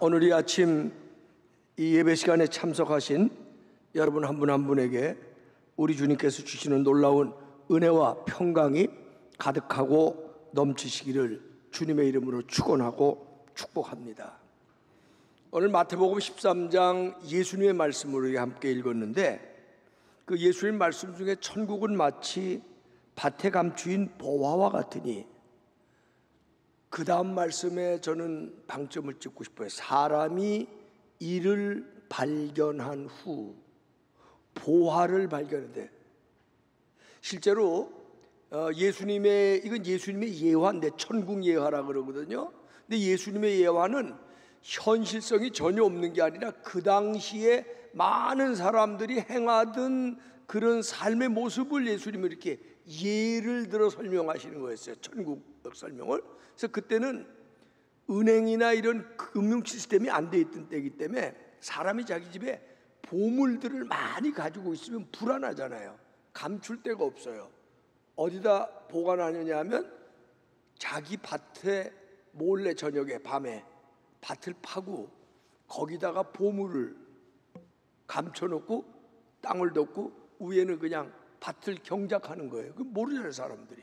오늘 이 아침 이 예배 시간에 참석하신 여러분 한 분 한 분에게 우리 주님께서 주시는 놀라운 은혜와 평강이 가득하고 넘치시기를 주님의 이름으로 축원하고 축복합니다. 오늘 마태복음 13장 예수님의 말씀을 함께 읽었는데, 그 예수님 말씀 중에 천국은 마치 밭에 감추인 보화와 같으니, 그 다음 말씀에 저는 방점을 찍고 싶어요. 사람이 이를 발견한 후, 보화를 발견했는데, 실제로 이건 예수님의 예화인데 천국 예화라 그러거든요. 근데 예수님의 예화는 현실성이 전혀 없는 게 아니라 그 당시에 많은 사람들이 행하던 그런 삶의 모습을 예수님이 이렇게 예를 들어 설명하시는 거였어요. 천국 설명을. 그래서 그때는 은행이나 이런 금융 시스템이 안 돼 있던 때이기 때문에 사람이 자기 집에 보물들을 많이 가지고 있으면 불안하잖아요. 감출 데가 없어요. 어디다 보관하느냐 하면 자기 밭에 몰래 저녁에 밤에 밭을 파고 거기다가 보물을 감춰놓고 땅을 덮고 위에는 그냥 밭을 경작하는 거예요. 그 모르잖아요, 사람들이.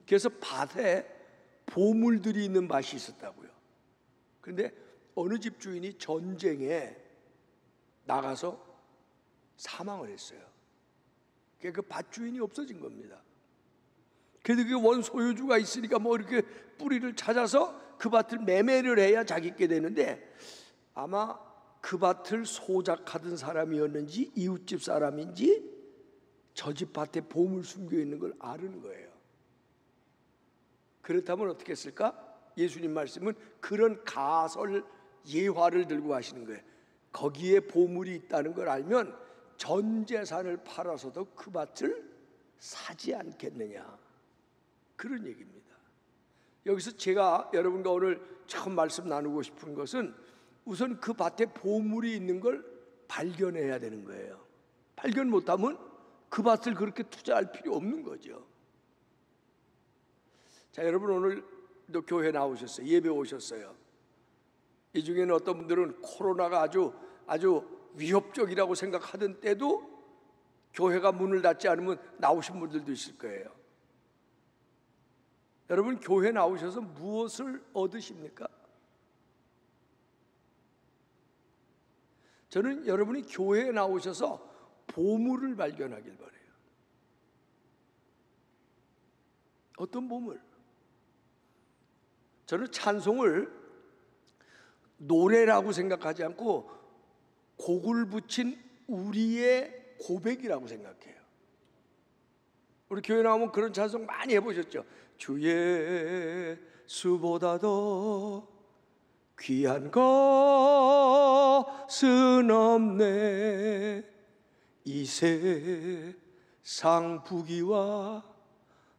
그래서 밭에 보물들이 있는 밭이 있었다고요. 그런데 어느 집 주인이 전쟁에 나가서 사망을 했어요. 그 밭 주인이 없어진 겁니다. 그래도 그 원 소유주가 있으니까 뭐 이렇게 뿌리를 찾아서 그 밭을 매매를 해야 자기께 되는데, 아마 그 밭을 소작하던 사람이었는지 이웃집 사람인지 저 집 밭에 보물 숨겨 있는 걸 아는 거예요. 그렇다면 어떻게 했을까? 예수님 말씀은 그런 가설 예화를 들고 하시는 거예요. 거기에 보물이 있다는 걸 알면 전 재산을 팔아서도 그 밭을 사지 않겠느냐, 그런 얘기입니다. 여기서 제가 여러분과 오늘 처음 말씀 나누고 싶은 것은 우선 그 밭에 보물이 있는 걸 발견해야 되는 거예요. 발견 못하면 그 밭을 그렇게 투자할 필요 없는 거죠. 자, 여러분 오늘도 교회 나오셨어요. 예배 오셨어요. 이 중에는 어떤 분들은 코로나가 아주 위협적이라고 생각하던 때도 교회가 문을 닫지 않으면 나오신 분들도 있을 거예요. 여러분 교회 나오셔서 무엇을 얻으십니까? 저는 여러분이 교회에 나오셔서 보물을 발견하길 바라요. 어떤 보물? 저는 찬송을 노래라고 생각하지 않고 곡을 붙인 우리의 고백이라고 생각해요. 우리 교회 나오면 그런 찬송 많이 해보셨죠? 주 예수보다 더 귀한 것은 없네, 이 세상 부귀와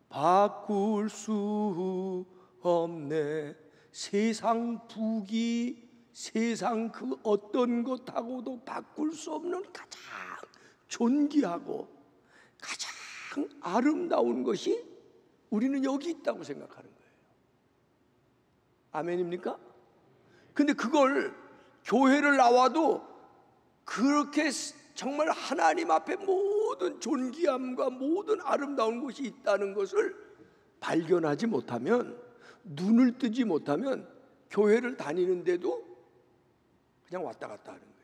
바꿀 수 없네. 세상 부귀, 세상 그 어떤 것하고도 바꿀 수 없는 가장 존귀하고 가장 아름다운 것이 우리는 여기 있다고 생각하는 거예요. 아멘입니까? 근데 그걸 교회를 나와도 그렇게 정말 하나님 앞에 모든 존귀함과 모든 아름다운 것이 있다는 것을 발견하지 못하면, 눈을 뜨지 못하면 교회를 다니는데도 그냥 왔다 갔다 하는 거예요.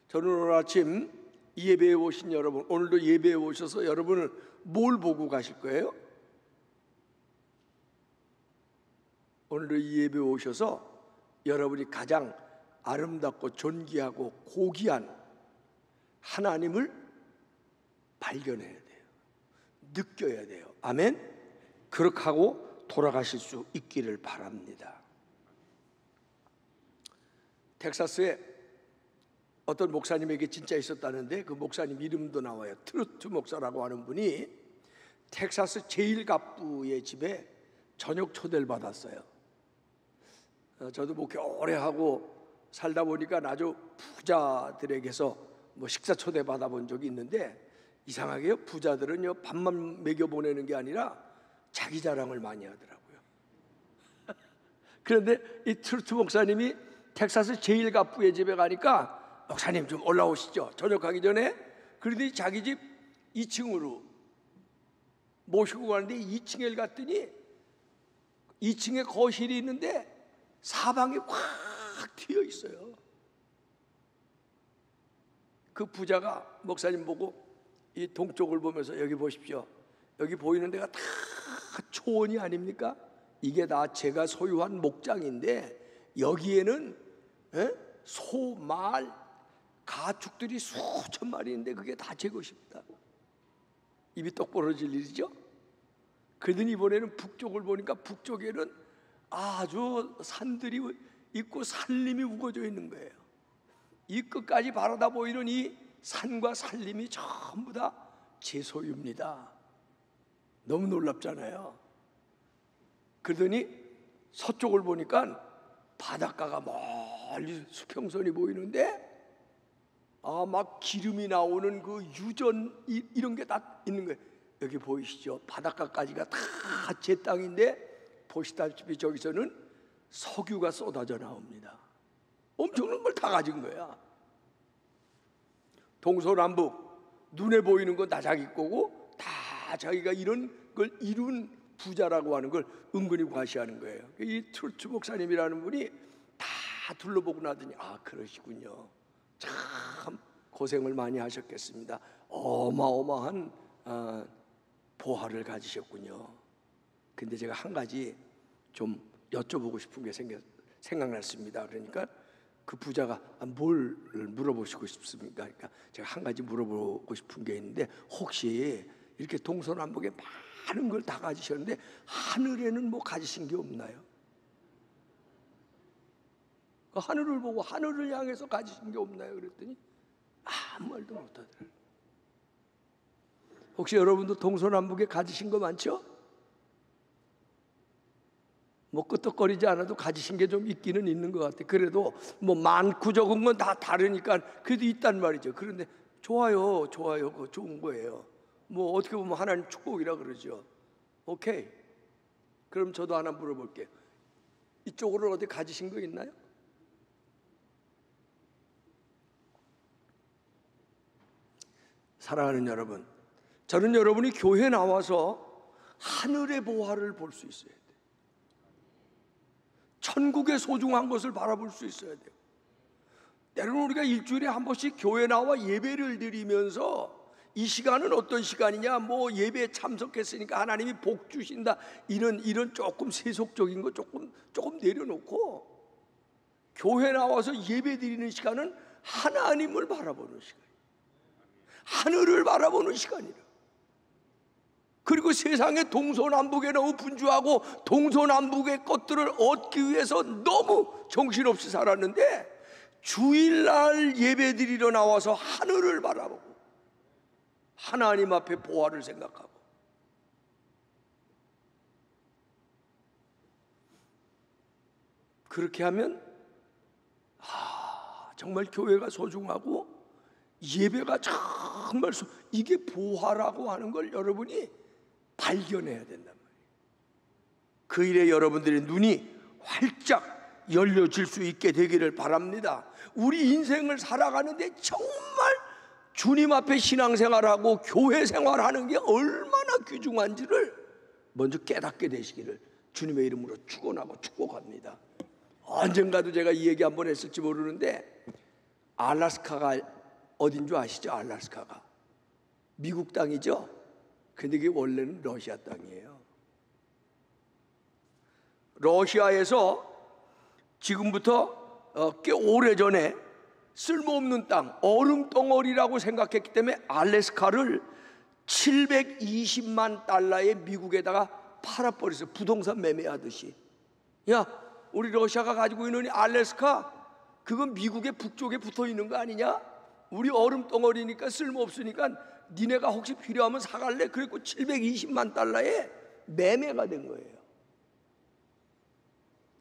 저는 오늘 아침 이 예배에 오신 여러분, 오늘도 예배에 오셔서 여러분은 뭘 보고 가실 거예요? 오늘도 이 예배에 오셔서 여러분이 가장 아름답고 존귀하고 고귀한 하나님을 발견해야 돼요. 느껴야 돼요. 아멘? 그렇게 하고 돌아가실 수 있기를 바랍니다. 텍사스에 어떤 목사님에게 진짜 있었다는데, 그 목사님 이름도 나와요. 트루트 목사라고 하는 분이 텍사스 제일갑부의 집에 저녁 초대를 받았어요. 저도 목회 오래 하고 살다 보니까 아주 부자들에게서 식사 초대 받아본 적이 있는데, 이상하게요, 부자들은요 밥만 먹여 보내는 게 아니라 자기 자랑을 많이 하더라고요. 그런데 이 트루트 목사님이 텍사스 제일갑부의 집에 가니까 목사님 좀 올라오시죠. 저녁하기 전에. 그러더니 자기 집 2층으로 모시고 가는데 2층에 갔더니 2층에 거실이 있는데 사방이 확 트여 있어요. 그 부자가 목사님 보고 이 동쪽을 보면서 여기 보십시오. 여기 보이는 데가 다 초원이 아닙니까? 이게 다 제가 소유한 목장인데 여기에는 소, 말, 가축들이 수천 마리인데 그게 다 제 것입니다. 입이 똑 벌어질 일이죠. 그러더니 이번에는 북쪽을 보니까 북쪽에는 아주 산들이 있고 산림이 우거져 있는 거예요. 이 끝까지 바라다 보이는 이 산과 산림이 전부 다 제 소유입니다. 너무 놀랍잖아요. 그러더니 서쪽을 보니까 바닷가가 멀리 수평선이 보이는데 막 기름이 나오는 그 유전 이런 게 다 있는 거예요. 여기 보이시죠? 바닷가까지가 다 제 땅인데 보시다시피 저기서는 석유가 쏟아져 나옵니다. 엄청난 걸 다 가진 거야. 동서남북 눈에 보이는 건 다 자기 거고 다 자기가 이런 걸 이룬 부자라고 하는 걸 은근히 과시하는 거예요. 이 트루트 목사님이라는 분이 다 둘러보고 나더니 그러시군요. 참 고생을 많이 하셨겠습니다. 어마어마한 보화를 가지셨군요. 근데 제가 한 가지 좀 여쭤보고 싶은 게 생각났습니다. 그러니까 그 부자가 뭘 물어보시고 싶습니까? 그러니까 제가 한 가지 물어보고 싶은 게 있는데 혹시 이렇게 동서남북에 많은 걸 다 가지셨는데 하늘에는 뭐 가지신 게 없나요? 그 하늘을 보고 하늘을 향해서 가지신 게 없나요? 그랬더니 아무 말도 못하더라고요. 혹시 여러분도 동서남북에 가지신 거 많죠? 뭐 끄떡거리지 않아도 가지신 게 좀 있기는 있는 것 같아요. 그래도 뭐 많고 적은 건 다 다르니까 그래도 있단 말이죠. 그런데 좋아요. 그거 좋은 거예요. 뭐 어떻게 보면 하나님 축복이라 그러죠. 오케이. 그럼 저도 하나 물어볼게요. 이쪽으로 어디 가지신 거 있나요? 사랑하는 여러분, 저는 여러분이 교회 나와서 하늘의 보화를 볼 수 있어야 돼요. 천국의 소중한 것을 바라볼 수 있어야 돼요. 때로는 우리가 일주일에 한 번씩 교회 나와 예배를 드리면서 이 시간은 어떤 시간이냐, 뭐 예배에 참석했으니까 하나님이 복 주신다, 이런 조금 세속적인 거 조금 내려놓고 교회 나와서 예배 드리는 시간은 하나님을 바라보는 시간이에요. 하늘을 바라보는 시간이라. 그리고 세상의 동서남북에 너무 분주하고 동서남북의 것들을 얻기 위해서 너무 정신없이 살았는데 주일날 예배 드리러 나와서 하늘을 바라보고 하나님 앞에 보화를 생각하고 그렇게 하면 정말 교회가 소중하고 예배가 정말 이게 보화라고 하는 걸 여러분이 발견해야 된단 말이에요. 그 일에 여러분들의 눈이 활짝 열려질 수 있게 되기를 바랍니다. 우리 인생을 살아가는데 정말 주님 앞에 신앙생활하고 교회 생활하는 게 얼마나 귀중한지를 먼저 깨닫게 되시기를 주님의 이름으로 축원하고 축복합니다. 언젠가도 제가 이 얘기 한번 했을지 모르는데 알래스카가 어딘 줄 아시죠? 알래스카가 미국 땅이죠? 근데 이게 원래는 러시아 땅이에요. 러시아에서 지금부터 꽤 오래전에 쓸모없는 땅, 얼음 덩어리라고 생각했기 때문에 알래스카를 720만 달러에 미국에다가 팔아버렸어요. 부동산 매매하듯이. 야, 우리 러시아가 가지고 있는 이 알래스카, 그건 미국의 북쪽에 붙어 있는 거 아니냐? 우리 얼음 덩어리니까 쓸모없으니까 니네가 혹시 필요하면 사갈래? 그리고 720만 달러에 매매가 된 거예요.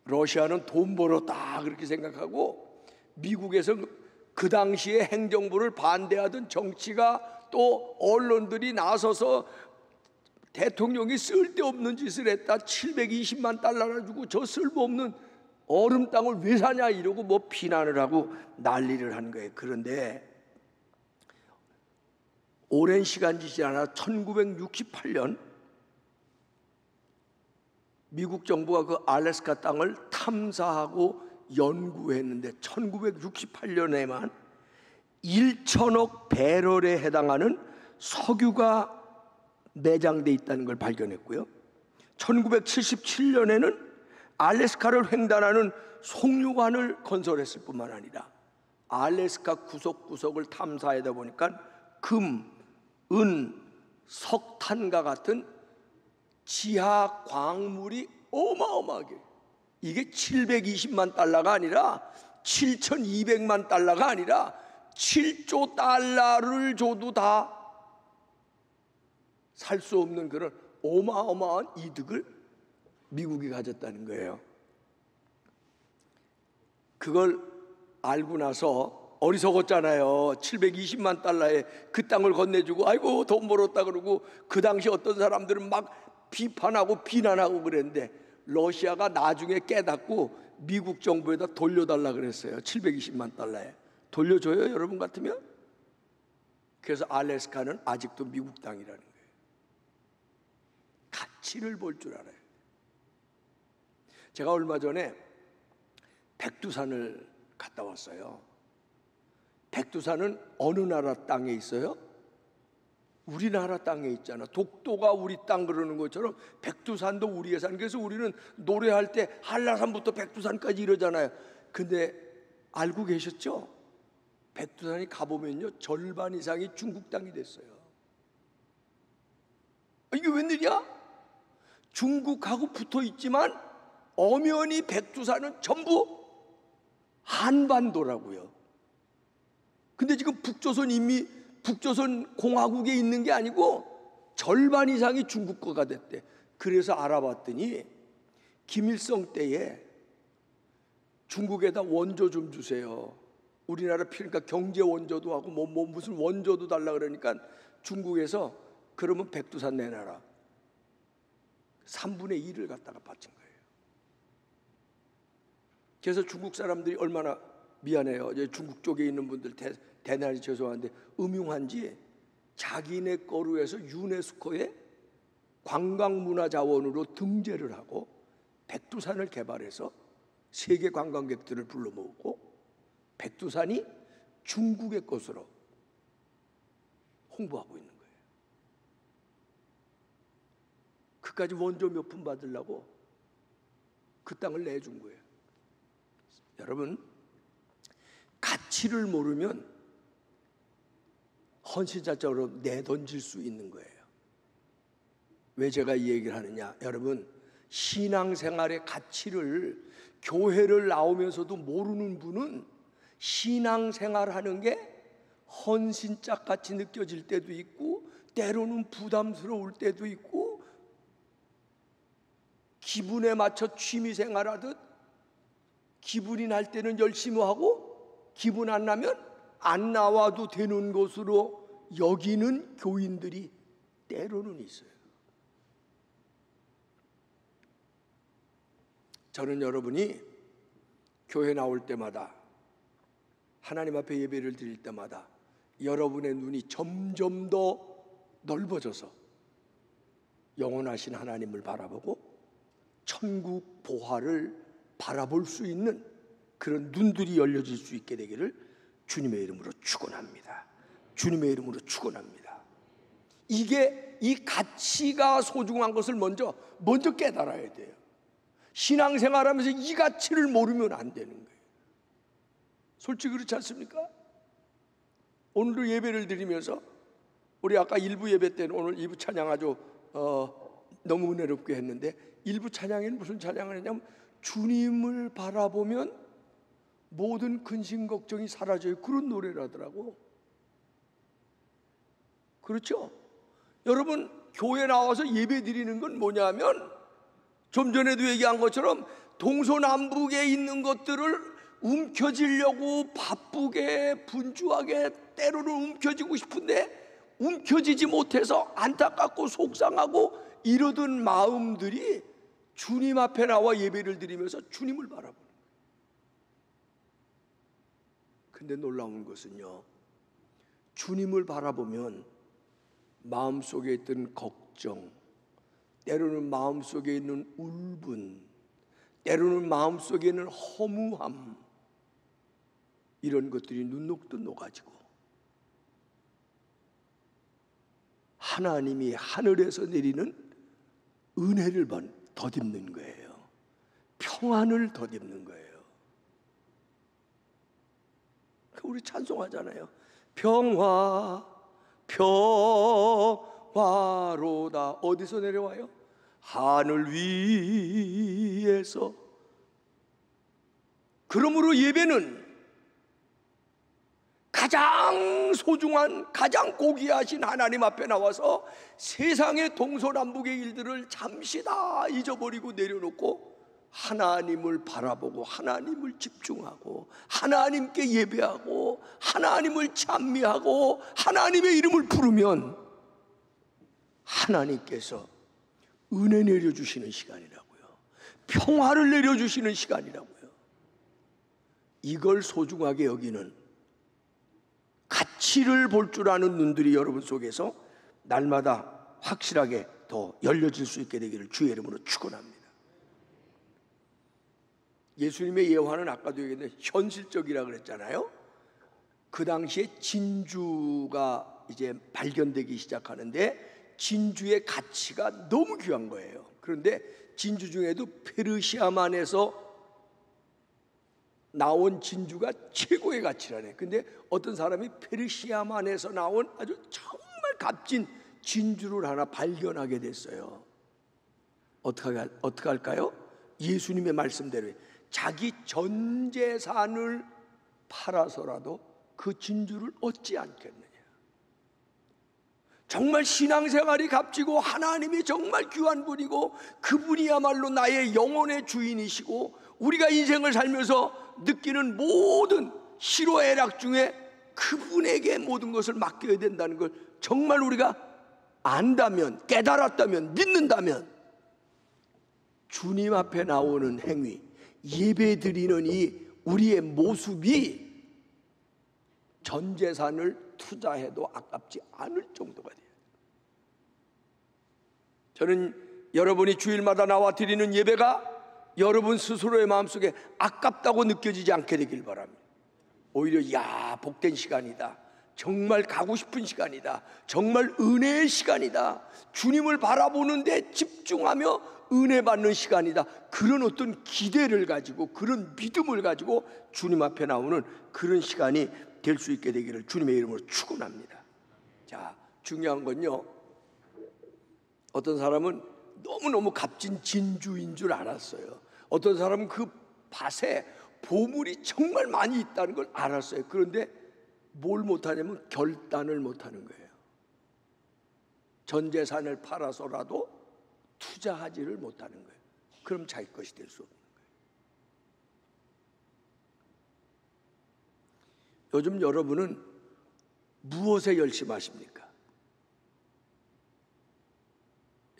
러시아는 돈 벌었다 그렇게 생각하고 미국에서 그 당시에 행정부를 반대하던 정치가 또 언론들이 나서서 대통령이 쓸데없는 짓을 했다, 720만 달러를 주고 저 쓸모없는 얼음 땅을 왜 사냐 이러고 뭐 비난을 하고 난리를 한 거예요. 그런데 오랜 시간 지지 않아 1968년 미국 정부가 그 알래스카 땅을 탐사하고 연구했는데 1968년에만 1천억 배럴에 해당하는 석유가 내장돼 있다는 걸 발견했고요. 1977년에는 알래스카를 횡단하는 송유관을 건설했을 뿐만 아니라 알래스카 구석구석을 탐사하다 보니까 금, 은, 석탄과 같은 지하 광물이 어마어마하게, 이게 720만 달러가 아니라 7,200만 달러가 아니라 7조 달러를 줘도 다 살 수 없는 그런 어마어마한 이득을 미국이 가졌다는 거예요. 그걸 알고 나서 어리석었잖아요. 720만 달러에 그 땅을 건네주고 아이고 돈 벌었다 그러고, 그 당시 어떤 사람들은 막 비판하고 비난하고 그랬는데 러시아가 나중에 깨닫고 미국 정부에다 돌려달라 그랬어요. 720만 달러에 돌려줘요 여러분 같으면? 그래서 알래스카는 아직도 미국 땅이라는 거예요. 가치를 볼 줄 알아요. 제가 얼마 전에 백두산을 갔다 왔어요. 백두산은 어느 나라 땅에 있어요? 우리나라 땅에 있잖아. 독도가 우리 땅 그러는 것처럼 백두산도 우리의 산. 그래서 우리는 노래할 때 한라산부터 백두산까지 이러잖아요. 근데 알고 계셨죠? 백두산이 가보면요 절반 이상이 중국 땅이 됐어요. 이게 웬일이야? 중국하고 붙어 있지만 엄연히 백두산은 전부 한반도라고요. 근데 지금 북조선 공화국에 있는 게 아니고 절반 이상이 중국 거가 됐대. 그래서 알아봤더니 김일성 때에 중국에다 원조 좀 주세요. 우리나라 필요니까 경제 원조도 하고 뭐 무슨 원조도 달라 그러니까 중국에서 그러면 백두산 내놔라. 3분의 1을 갖다가 바친 거예요. 그래서 중국 사람들이 얼마나 미안해요. 중국 쪽에 있는 분들 대단히 죄송한데 음흉한지 자기네 거로 해서 유네스코에 관광문화자원으로 등재를 하고 백두산을 개발해서 세계 관광객들을 불러 모으고 백두산이 중국의 것으로 홍보하고 있는 거예요. 그까지 원조 몇 푼 받으려고 그 땅을 내준 거예요. 여러분, 가치를 모르면 헌신자적으로 내던질 수 있는 거예요. 왜 제가 이 얘기를 하느냐? 여러분, 신앙생활의 가치를 교회를 나오면서도 모르는 분은 신앙생활하는 게 헌신짝 같이 느껴질 때도 있고 때로는 부담스러울 때도 있고 기분에 맞춰 취미생활하듯 기분이 날 때는 열심히 하고 기분 안 나면 안 나와도 되는 것으로 여기는 교인들이 때로는 있어요. 저는 여러분이 교회 나올 때마다 하나님 앞에 예배를 드릴 때마다 여러분의 눈이 점점 더 넓어져서 영원하신 하나님을 바라보고 천국 보화를 바라볼 수 있는 그런 눈들이 열려질 수 있게 되기를 주님의 이름으로 축원합니다. 주님의 이름으로 축원합니다. 이게 이 가치가 소중한 것을 먼저 깨달아야 돼요. 신앙생활하면서 이 가치를 모르면 안 되는 거예요. 솔직히 그렇지 않습니까? 오늘도 예배를 드리면서 우리 아까 1부 예배 때는 오늘 2부 찬양 아주 너무 은혜롭게 했는데 1부 찬양에는 무슨 찬양을 했냐면 주님을 바라보면 모든 근심 걱정이 사라져요. 그런 노래를 하더라고. 그렇죠? 여러분 교회 나와서 예배 드리는 건 뭐냐면 좀 전에도 얘기한 것처럼 동서남북에 있는 것들을 움켜쥐려고 바쁘게 분주하게 때로는 움켜쥐고 싶은데 움켜쥐지 못해서 안타깝고 속상하고 이러던 마음들이 주님 앞에 나와 예배를 드리면서 주님을 바라보는 거예요. 근데 놀라운 것은요, 주님을 바라보면 마음속에 있던 걱정, 때로는 마음속에 있는 울분, 때로는 마음속에 있는 허무함, 이런 것들이 눈 녹듯 녹아지고 하나님이 하늘에서 내리는 은혜를 덧입는 거예요. 평안을 덧입는 거예요. 우리 찬송하잖아요. 평화 평화로다. 어디서 내려와요? 하늘 위에서. 그러므로 예배는 가장 소중한, 가장 고귀하신 하나님 앞에 나와서 세상의 동서남북의 일들을 잠시 다 잊어버리고 내려놓고 하나님을 바라보고 하나님을 집중하고 하나님께 예배하고 하나님을 찬미하고 하나님의 이름을 부르면 하나님께서 은혜 내려주시는 시간이라고요. 평화를 내려주시는 시간이라고요. 이걸 소중하게 여기는, 가치를 볼 줄 아는 눈들이 여러분 속에서 날마다 확실하게 더 열려질 수 있게 되기를 주의 이름으로 축원합니다. 예수님의 예화는 아까도 얘기했는데 현실적이라 그랬잖아요. 그 당시에 진주가 이제 발견되기 시작하는데 진주의 가치가 너무 귀한 거예요. 그런데 진주 중에도 페르시아만에서 나온 진주가 최고의 가치라네. 근데 어떤 사람이 페르시아만에서 나온 아주 정말 값진 진주를 하나 발견하게 됐어요. 어떻게 할까요? 예수님의 말씀대로 자기 전 재산을 팔아서라도 그 진주를 얻지 않겠느냐. 정말 신앙생활이 값지고 하나님이 정말 귀한 분이고 그분이야말로 나의 영혼의 주인이시고 우리가 인생을 살면서 느끼는 모든 희로애락 중에 그분에게 모든 것을 맡겨야 된다는 걸 정말 우리가 안다면, 깨달았다면, 믿는다면 주님 앞에 나오는 행위, 예배드리는 이 우리의 모습이 전 재산을 투자해도 아깝지 않을 정도가 돼요. 저는 여러분이 주일마다 나와 드리는 예배가 여러분 스스로의 마음속에 아깝다고 느껴지지 않게 되길 바랍니다. 오히려 복된 시간이다, 정말 가고 싶은 시간이다, 정말 은혜의 시간이다, 주님을 바라보는 데 집중하며 은혜 받는 시간이다, 그런 어떤 기대를 가지고 그런 믿음을 가지고 주님 앞에 나오는 그런 시간이 될 수 있게 되기를 주님의 이름으로 축원합니다. 자, 중요한 건요, 어떤 사람은 너무너무 값진 진주인 줄 알았어요. 어떤 사람은 그 밭에 보물이 정말 많이 있다는 걸 알았어요. 그런데 뭘 못하냐면 결단을 못하는 거예요. 전 재산을 팔아서라도 투자하지를 못하는 거예요. 그럼 자기 것이 될 수 없는 거예요. 요즘 여러분은 무엇에 열심하십니까?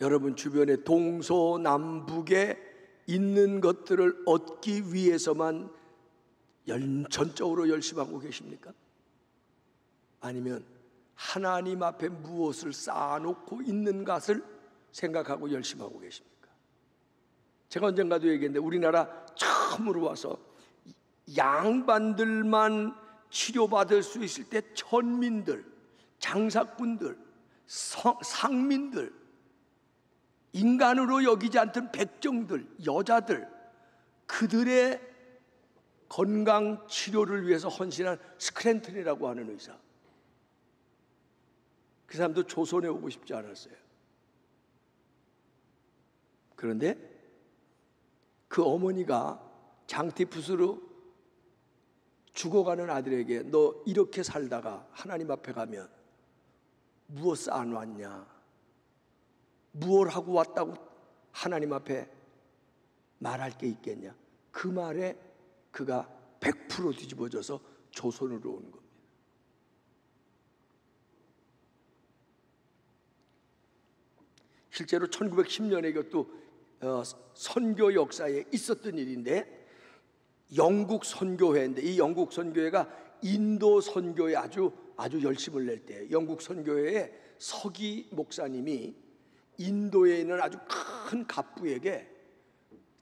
여러분 주변에 동서남북에 있는 것들을 얻기 위해서만 전적으로 열심하고 계십니까? 아니면 하나님 앞에 무엇을 쌓아놓고 있는 것을 생각하고 열심하고 계십니까? 제가 언젠가도 얘기했는데 우리나라 처음으로 와서 양반들만 치료받을 수 있을 때 천민들, 장사꾼들, 상민들, 인간으로 여기지 않던 백정들, 여자들, 그들의 건강 치료를 위해서 헌신한 스크랜턴이라고 하는 의사, 그 사람도 조선에 오고 싶지 않았어요. 그런데 그 어머니가 장티푸스로 죽어가는 아들에게 너 이렇게 살다가 하나님 앞에 가면 무엇 쌓아놨냐, 무엇 하고 왔다고 하나님 앞에 말할 게 있겠냐, 그 말에 그가 100% 뒤집어져서 조선으로 오는 겁니다. 실제로 1910년에 이것도 선교 역사에 있었던 일인데, 영국 선교회인데 이 영국 선교회가 인도 선교에 아주 열심을 낼 때 영국 선교회의 서기 목사님이 인도에 있는 아주 큰 갑부에게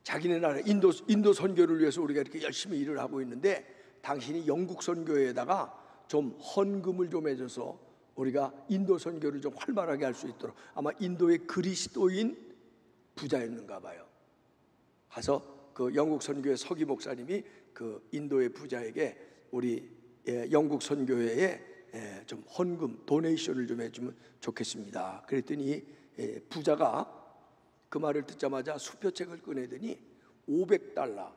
자기네 나라 인도 선교를 위해서 우리가 이렇게 열심히 일을 하고 있는데 당신이 영국 선교회에다가 좀 헌금을 좀 해줘서 우리가 인도 선교를 좀 활발하게 할 수 있도록. 아마 인도의 그리스도인 부자였는가 봐요. 가서 그 영국 선교회 서기 목사님이 그 인도의 부자에게 우리 영국 선교회에 좀 헌금 도네이션을 좀 해주면 좋겠습니다. 그랬더니 부자가 그 말을 듣자마자 수표책을 꺼내더니 $500,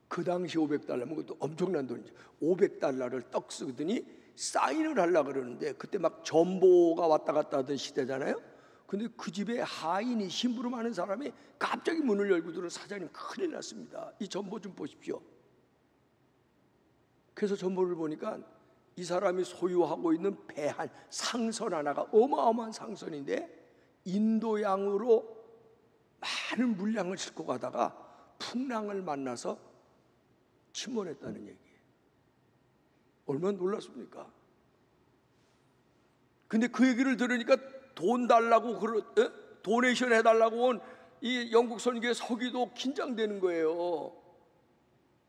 그 당시 $500면 그것도 엄청난 돈이죠. $500를 떡 쓰더니 사인을 하려고 그러는데, 그때 막 전보가 왔다 갔다 하던 시대잖아요. 근데 그 집에 하인이 심부름 하는 사람이 갑자기 문을 열고 들어, 사장님 큰일 났습니다, 이 전보 좀 보십시오. 그래서 전보를 보니까 이 사람이 소유하고 있는 배 한 상선 하나가 어마어마한 상선인데 인도양으로 많은 물량을 싣고 가다가 풍랑을 만나서 침몰했다는 얘기예요. 얼마나 놀랐습니까? 근데 그 얘기를 들으니까 돈 달라고 도네이션 해달라고 온 이 영국 선교의 서기도 긴장되는 거예요.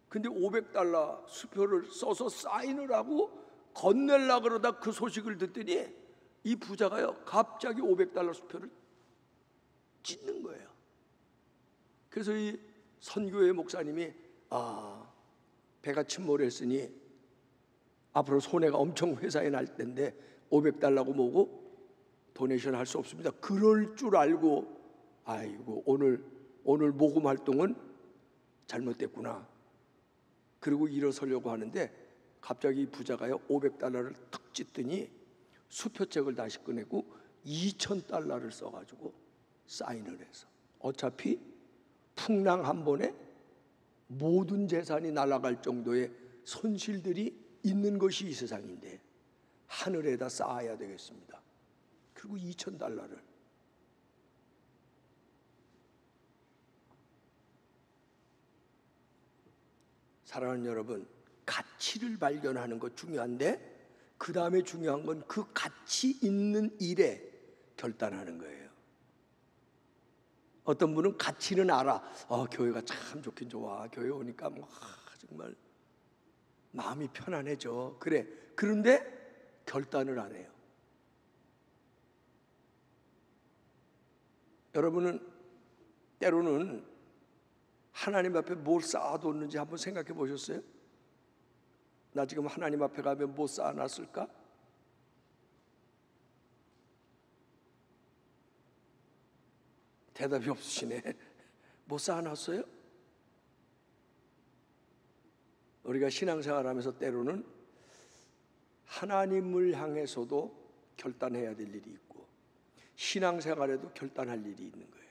근데 $500 수표를 써서 사인을 하고 건넬라 그러다 그 소식을 듣더니 이 부자가요 갑자기 $500 수표를 찢는 거예요. 그래서 이 선교회 목사님이 배가 침몰했으니 앞으로 손해가 엄청 회사에 날 텐데 $500고 뭐고 도네이션 할 수 없습니다. 그럴 줄 알고 아이고 오늘 모금 활동은 잘못됐구나. 그리고 일어서려고 하는데 갑자기 부자가요 $500를 탁 찢더니 수표책을 다시 꺼내고 $2,000를 써가지고 사인을 해서, 어차피 풍랑 한 번에 모든 재산이 날아갈 정도의 손실들이 있는 것이 이 세상인데 하늘에다 쌓아야 되겠습니다. 그리고 $2,000를. 사랑하는 여러분, 가치를 발견하는 것 중요한데 그 다음에 중요한 건 그 가치 있는 일에 결단하는 거예요. 어떤 분은 가치는 알아. 교회가 참 좋긴 좋아. 교회 오니까 정말 마음이 편안해져. 그래. 그런데 결단을 안 해요. 여러분은 때로는 하나님 앞에 뭘 쌓아뒀는지 한번 생각해 보셨어요? 나 지금 하나님 앞에 가면 뭐 쌓아놨을까? 대답이 없으시네. 뭐 쌓아놨어요? 우리가 신앙생활하면서 때로는 하나님을 향해서도 결단해야 될 일이 있고 신앙생활에도 결단할 일이 있는 거예요.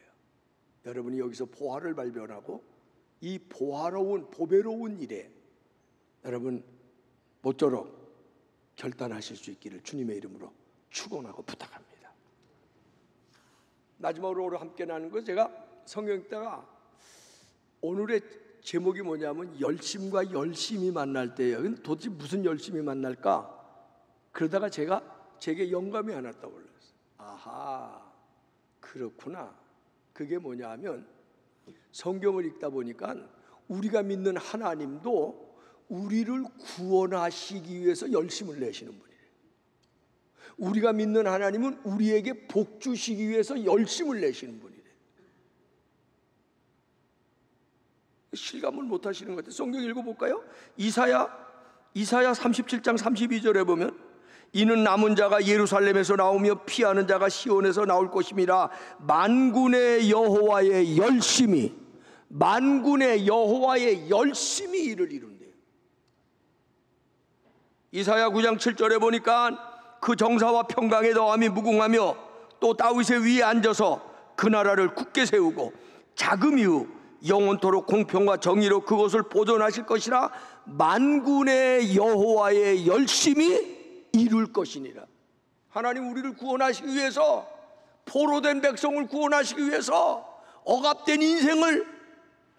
여러분이 여기서 보화를 발견하고 이 보배로운 일에 여러분 모쪼록 결단하실 수 있기를 주님의 이름으로 축원하고 부탁합니다. 마지막으로 함께 나누는 거, 제가 성경 읽다가 오늘의 제목이 뭐냐면 열심과 열심히 만날 때예요. 도대체 무슨 열심히 만날까? 그러다가 제게 영감이 하나 떠올랐어요. 아하, 그렇구나. 그게 뭐냐 하면 성경을 읽다 보니까 우리가 믿는 하나님도 우리를 구원하시기 위해서 열심을 내시는 분이에요. 우리가 믿는 하나님은 우리에게 복 주시기 위해서 열심을 내시는 분이에요. 실감을 못 하시는 것 같아요. 성경 읽어볼까요? 이사야 37장 32절에 보면 이는 남은 자가 예루살렘에서 나오며 피하는 자가 시온에서 나올 것임이라. 만군의 여호와의 열심히 일을 이룬대요. 이사야 9장 7절에 보니까 그 정사와 평강에 더함이 무궁하며 또 다윗의 위에 앉아서 그 나라를 굳게 세우고 자금 이후 영원토록 공평과 정의로 그것을 보존하실 것이라. 만군의 여호와의 열심히 이룰 것이니라. 하나님 우리를 구원하시기 위해서, 포로된 백성을 구원하시기 위해서, 억압된 인생을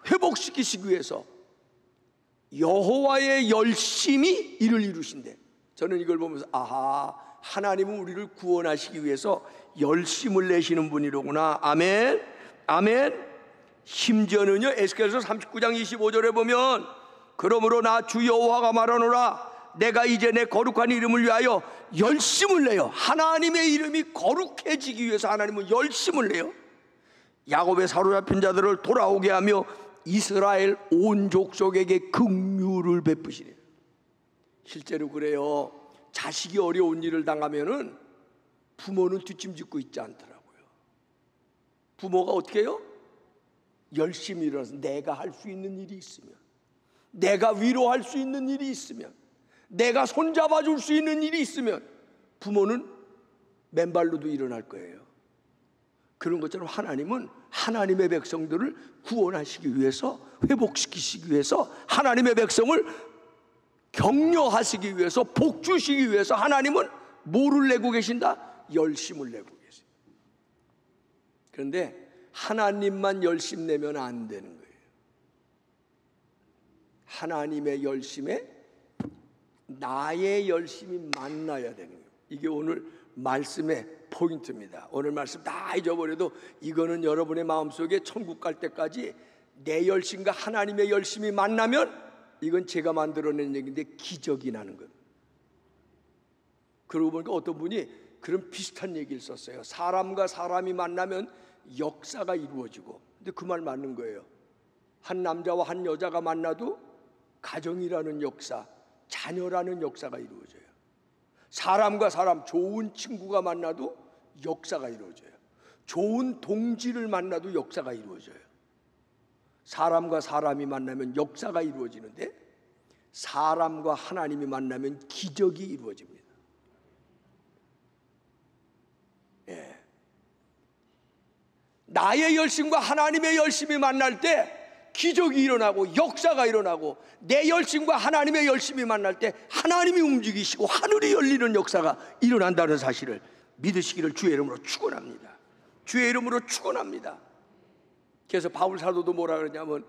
회복시키시기 위해서 여호와의 열심히 이를 이루신대. 저는 이걸 보면서 아하, 하나님은 우리를 구원하시기 위해서 열심을 내시는 분이로구나. 아멘, 아멘. 심지어는요, 에스겔서 39장 25절에 보면 그러므로 나 주 여호와가 말하노라, 내가 이제 내 거룩한 이름을 위하여 열심을 내요. 하나님의 이름이 거룩해지기 위해서 하나님은 열심을 내요. 야곱의 사로잡힌 자들을 돌아오게 하며 이스라엘 온 족속에게 긍휼을 베푸시래요. 실제로 그래요. 자식이 어려운 일을 당하면은 부모는 뒷짐짓고 있지 않더라고요. 부모가 어떻게 해요? 열심히 일어나서 내가 할 수 있는 일이 있으면, 내가 위로할 수 있는 일이 있으면, 내가 손잡아 줄 수 있는 일이 있으면 부모는 맨발로도 일어날 거예요. 그런 것처럼 하나님은 하나님의 백성들을 구원하시기 위해서, 회복시키시기 위해서, 하나님의 백성을 격려하시기 위해서, 복주시기 위해서 하나님은 뭐를 내고 계신다? 열심을 내고 계세요. 그런데 하나님만 열심 내면 안 되는 거예요. 하나님의 열심에 나의 열심이 만나야 되는 거예요. 이게 오늘 말씀의 포인트입니다. 오늘 말씀 다 잊어버려도 이거는 여러분의 마음속에 천국 갈 때까지 내 열심과 하나님의 열심이 만나면 이건 제가 만들어낸 얘기인데 기적이 나는 거예요. 그러고 보니까 어떤 분이 그런 비슷한 얘기를 썼어요. 사람과 사람이 만나면 역사가 이루어지고, 근데 그 말 맞는 거예요. 한 남자와 한 여자가 만나도 가정이라는 역사, 자녀라는 역사가 이루어져요. 사람과 사람, 좋은 친구가 만나도 역사가 이루어져요. 좋은 동지를 만나도 역사가 이루어져요. 사람과 사람이 만나면 역사가 이루어지는데 사람과 하나님이 만나면 기적이 이루어집니다. 예. 나의 열심과 하나님의 열심이 만날 때 기적이 일어나고 역사가 일어나고, 내 열심과 하나님의 열심이 만날 때 하나님이 움직이시고 하늘이 열리는 역사가 일어난다는 사실을 믿으시기를 주의 이름으로 축원합니다. 주의 이름으로 축원합니다. 그래서 바울 사도도 뭐라 그러냐면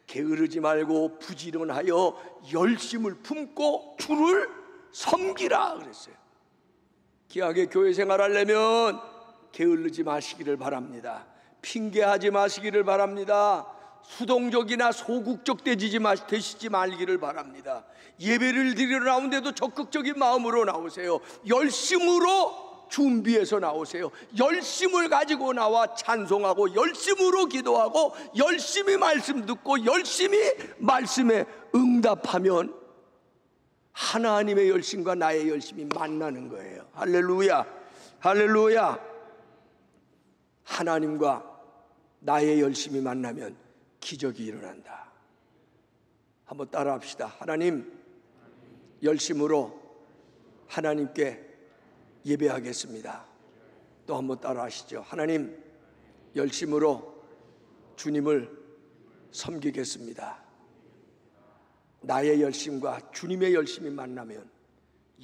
게으르지 말고 부지런하여 열심을 품고 주를 섬기라 그랬어요. 귀하게 교회 생활하려면 게을르지 마시기를 바랍니다. 핑계하지 마시기를 바랍니다. 수동적이나 소극적 되시지 말기를 바랍니다. 예배를 드리러 나오는데도 적극적인 마음으로 나오세요. 열심으로 준비해서 나오세요. 열심을 가지고 나와 찬송하고, 열심으로 기도하고, 열심히 말씀 듣고, 열심히 말씀에 응답하면 하나님의 열심과 나의 열심이 만나는 거예요. 할렐루야, 할렐루야. 하나님과 나의 열심이 만나면 기적이 일어난다. 한번 따라 합시다. 하나님, 열심으로 하나님께 예배하겠습니다. 또 한번 따라 하시죠. 하나님, 열심으로 주님을 섬기겠습니다. 나의 열심과 주님의 열심이 만나면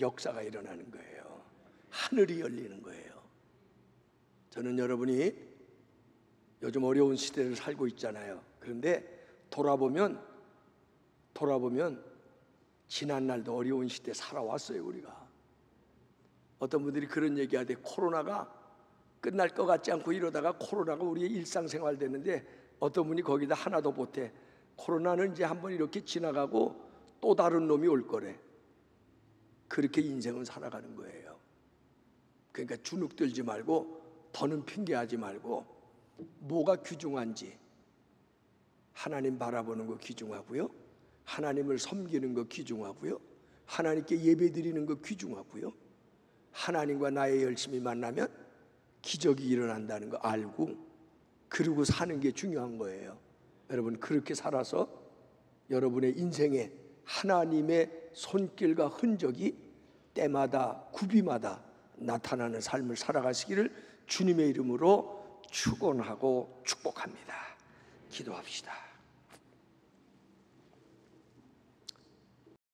역사가 일어나는 거예요. 하늘이 열리는 거예요. 저는 여러분이 요즘 어려운 시대를 살고 있잖아요. 그런데 돌아보면 지난 날도 어려운 시대 살아왔어요. 우리가 어떤 분들이 그런 얘기하대. 코로나가 끝날 것 같지 않고 이러다가 코로나가 우리의 일상생활 됐는데, 어떤 분이 거기다 하나 더 보태. 코로나는 이제 한번 이렇게 지나가고 또 다른 놈이 올 거래. 그렇게 인생은 살아가는 거예요. 그러니까 주눅 들지 말고, 더는 핑계하지 말고, 뭐가 귀중한지 하나님 바라보는 거 귀중하고요, 하나님을 섬기는 거 귀중하고요, 하나님께 예배드리는 거 귀중하고요, 하나님과 나의 열심이 만나면 기적이 일어난다는 거 알고 그러고 사는 게 중요한 거예요. 여러분, 그렇게 살아서 여러분의 인생에 하나님의 손길과 흔적이 때마다 구비마다 나타나는 삶을 살아가시기를 주님의 이름으로 축원하고 축복합니다. 기도합시다.